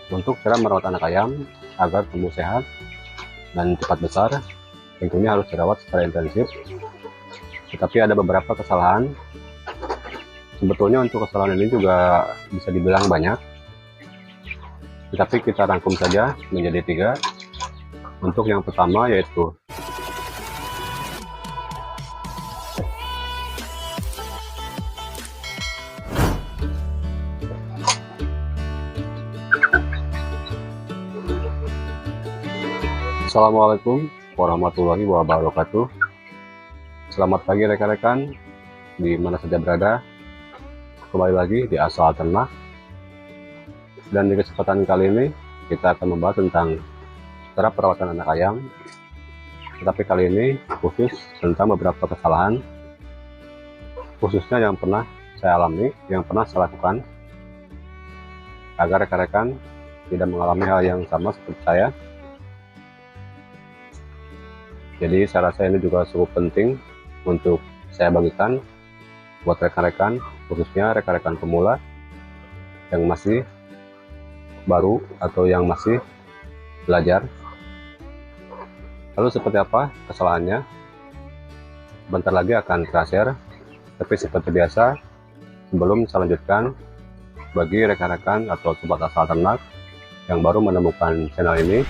Untuk cara merawat anak ayam agar tumbuh sehat dan cepat besar, tentunya harus dirawat secara intensif. Tetapi ada beberapa kesalahan. Sebetulnya untuk kesalahan ini juga bisa dibilang banyak, tetapi kita rangkum saja menjadi 3. Untuk yang pertama yaitu Assalamualaikum warahmatullahi wabarakatuh. Selamat pagi rekan-rekan, di mana saja berada. Kembali lagi di Asal Ternak. Dan di kesempatan kali ini kita akan membahas tentang cara perawatan anak ayam. Tetapi kali ini khusus tentang beberapa kesalahan, khususnya yang pernah saya alami, yang pernah saya lakukan, agar rekan-rekan tidak mengalami hal yang sama seperti saya. Jadi saya rasa ini juga cukup penting untuk saya bagikan buat rekan-rekan, khususnya rekan-rekan pemula yang masih baru atau yang masih belajar. Lalu seperti apa kesalahannya? Bentar lagi akan saya share, tapi seperti biasa, sebelum saya lanjutkan, bagi rekan-rekan atau sobat asal ternak yang baru menemukan channel ini,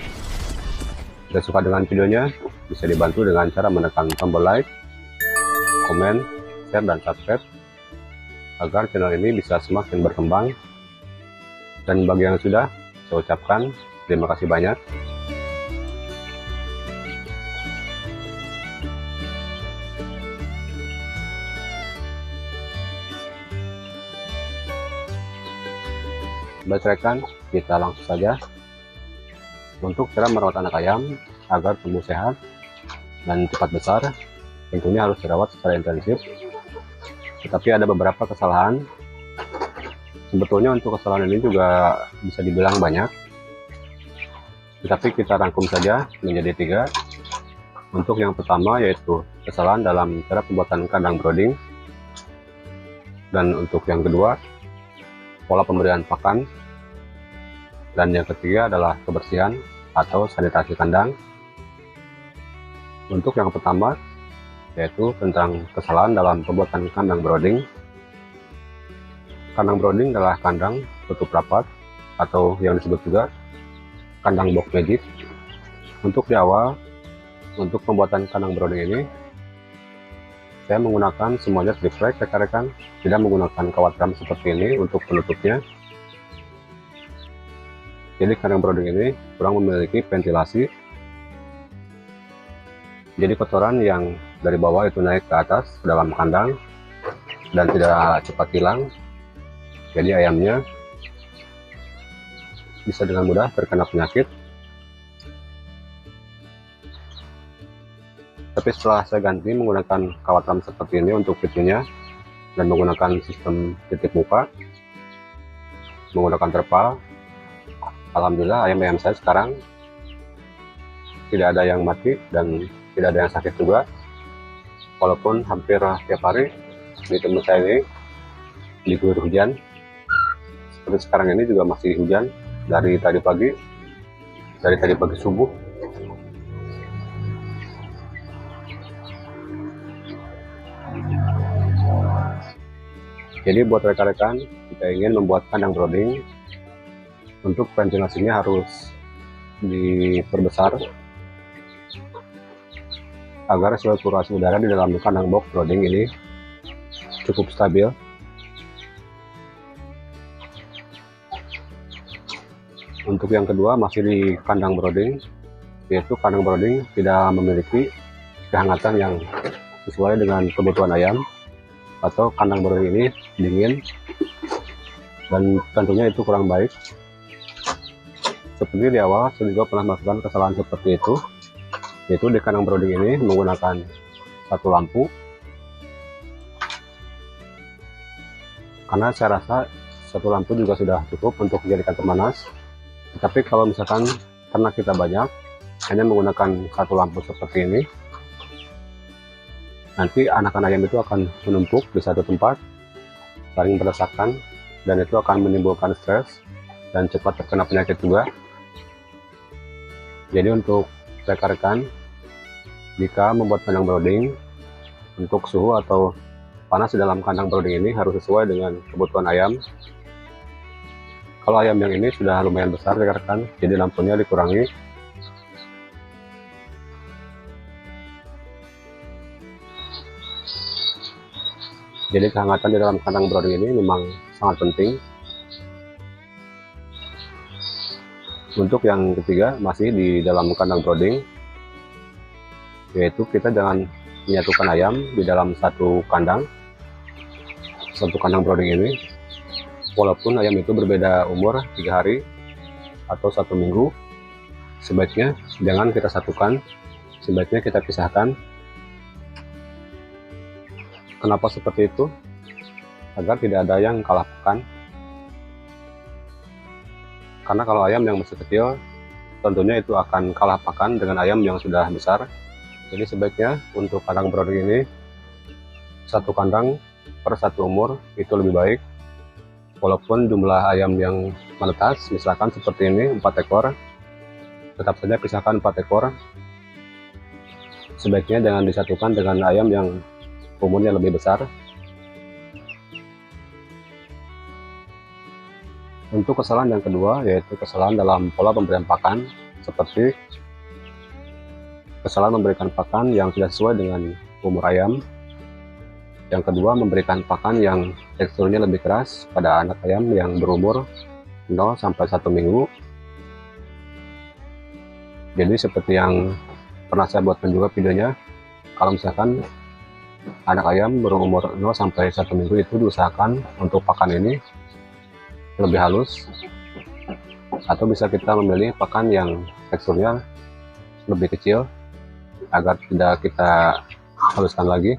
jika suka dengan videonya, bisa dibantu dengan cara menekan tombol like, komen, share, dan subscribe agar channel ini bisa semakin berkembang. Dan bagi yang sudah, saya ucapkan terima kasih banyak. Baik rekan, kita langsung saja. Untuk cara merawat anak ayam agar tumbuh sehat dan cepat besar, tentunya harus dirawat secara intensif. Tetapi ada beberapa kesalahan. Sebetulnya untuk kesalahan ini juga bisa dibilang banyak, tetapi kita rangkum saja menjadi 3. Untuk yang pertama yaitu kesalahan dalam cara pembuatan kandang brooding, dan untuk yang kedua pola pemberian pakan, dan yang ketiga adalah kebersihan atau sanitasi kandang. Untuk yang pertama yaitu tentang kesalahan dalam pembuatan kandang brooding. Kandang brooding adalah kandang tutup rapat atau yang disebut juga kandang box magic. Untuk di awal, untuk pembuatan kandang brooding ini, saya menggunakan semuanya triplek rekan-rekan, tidak menggunakan kawat drum seperti ini untuk penutupnya. Jadi kandang brooding ini kurang memiliki ventilasi, jadi kotoran yang dari bawah itu naik ke atas ke dalam kandang dan tidak cepat hilang. Jadi ayamnya bisa dengan mudah terkena penyakit. Tapi setelah saya ganti menggunakan kawat drum seperti ini untuk pintunya dan menggunakan sistem titik muka, menggunakan terpal, alhamdulillah ayam-ayam saya sekarang tidak ada yang mati dan tidak ada yang sakit juga. Walaupun hampir tiap hari di tempat saya ini diguyur hujan, seperti sekarang ini juga masih hujan dari tadi pagi subuh. Jadi buat rekan-rekan, jika ingin membuat kandang brooding, untuk ventilasinya harus diperbesar agar sirkulasi udara di dalam kandang box brooding ini cukup stabil. Untuk yang kedua masih di kandang brooding, yaitu kandang brooding tidak memiliki kehangatan yang sesuai dengan kebutuhan ayam, atau kandang brooding ini dingin, dan tentunya itu kurang baik. Seperti di awal saya juga pernah melakukan kesalahan seperti itu, yaitu di kandang brooding ini menggunakan satu lampu, karena saya rasa satu lampu juga sudah cukup untuk menjadikan pemanas. Tetapi kalau misalkan ternak kita banyak, hanya menggunakan satu lampu seperti ini, nanti anakan ayam itu akan menumpuk di satu tempat, saling berdesakan, dan itu akan menimbulkan stres. dan cepat terkena penyakit juga. Jadi untuk rekan-rekan, jika membuat kandang brooding, untuk suhu atau panas di dalam kandang brooding ini harus sesuai dengan kebutuhan ayam. Kalau ayam yang ini sudah lumayan besar rekan-rekan, jadi lampunya dikurangi. Jadi kehangatan di dalam kandang brooding ini memang sangat penting. Untuk yang ketiga, masih di dalam kandang brooding, yaitu kita jangan menyatukan ayam di dalam satu kandang brooding ini. Walaupun ayam itu berbeda umur 3 hari atau 1 minggu, sebaiknya jangan kita satukan, sebaiknya kita pisahkan. Kenapa seperti itu? Agar tidak ada yang kalah pekan. Karena kalau ayam yang masih kecil, tentunya itu akan kalah pakan dengan ayam yang sudah besar. Jadi sebaiknya untuk kandang brooding ini, satu kandang per satu umur itu lebih baik. Walaupun jumlah ayam yang menetas, misalkan seperti ini 4 ekor, tetap saja pisahkan 4 ekor. Sebaiknya jangan disatukan dengan ayam yang umurnya lebih besar. Untuk kesalahan yang kedua, yaitu kesalahan dalam pola pemberian pakan, seperti kesalahan memberikan pakan yang tidak sesuai dengan umur ayam. Yang kedua, memberikan pakan yang teksturnya lebih keras pada anak ayam yang berumur 0 sampai 1 minggu. Jadi seperti yang pernah saya buatkan juga videonya, kalau misalkan anak ayam berumur 0 sampai 1 minggu itu diusahakan untuk pakan ini lebih halus, atau bisa kita memilih pakan yang teksturnya lebih kecil agar tidak kita haluskan lagi.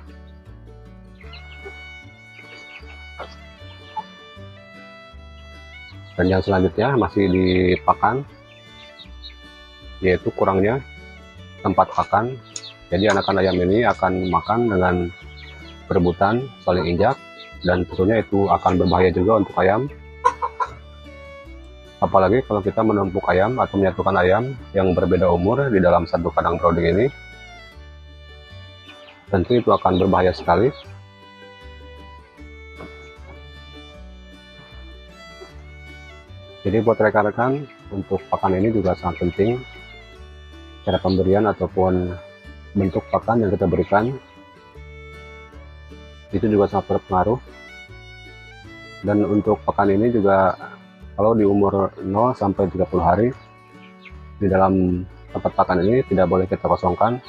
Dan yang selanjutnya masih di pakan, yaitu kurangnya tempat pakan. Jadi anakan ayam ini akan makan dengan berebutan, saling injak, dan tentunya itu akan berbahaya juga untuk ayam. Apalagi kalau kita menumpuk ayam atau menyatukan ayam yang berbeda umur di dalam satu kandang brooding ini, tentu itu akan berbahaya sekali. Jadi buat rekan-rekan, untuk pakan ini juga sangat penting. Cara pemberian ataupun bentuk pakan yang kita berikan itu juga sangat berpengaruh. Dan untuk pakan ini juga, kalau di umur 0 sampai 30 hari, di dalam tempat pakan ini tidak boleh kita kosongkan.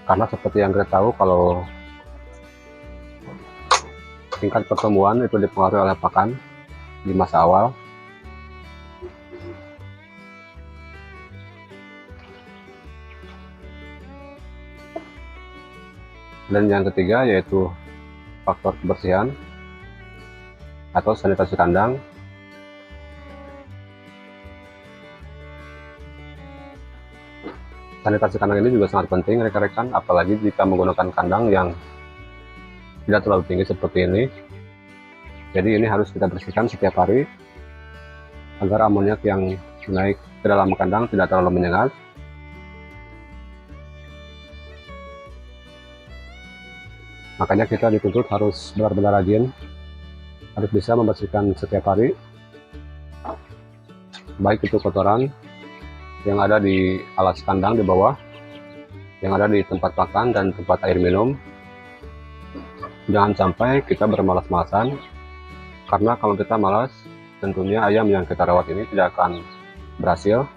Karena seperti yang kita tahu, kalau tingkat pertumbuhan itu dipengaruhi oleh pakan di masa awal. Dan yang ketiga yaitu faktor kebersihan atau sanitasi kandang. Sanitasi kandang ini juga sangat penting rekan-rekan, apalagi jika menggunakan kandang yang tidak terlalu tinggi seperti ini. Jadi ini harus kita bersihkan setiap hari agar amoniak yang naik ke dalam kandang tidak terlalu menyengat. Makanya kita dituntut harus benar-benar rajin, harus bisa membersihkan setiap hari, baik itu kotoran yang ada di alas kandang di bawah, yang ada di tempat pakan dan tempat air minum. Jangan sampai kita bermalas-malasan, karena kalau kita malas, tentunya ayam yang kita rawat ini tidak akan berhasil.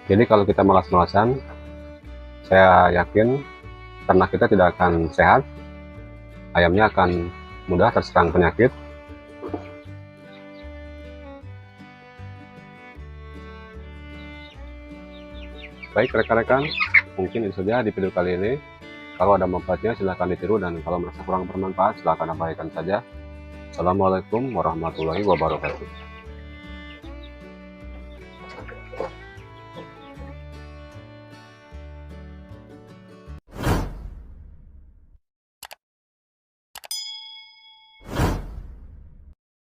Jadi kalau kita malas-malasan, saya yakin ternak kita tidak akan sehat, ayamnya akan mudah terserang penyakit. Baik rekan-rekan, mungkin itu saja di video kali ini. Kalau ada manfaatnya silahkan ditiru, dan kalau merasa kurang bermanfaat silahkan abaikan saja. Assalamualaikum warahmatullahi wabarakatuh.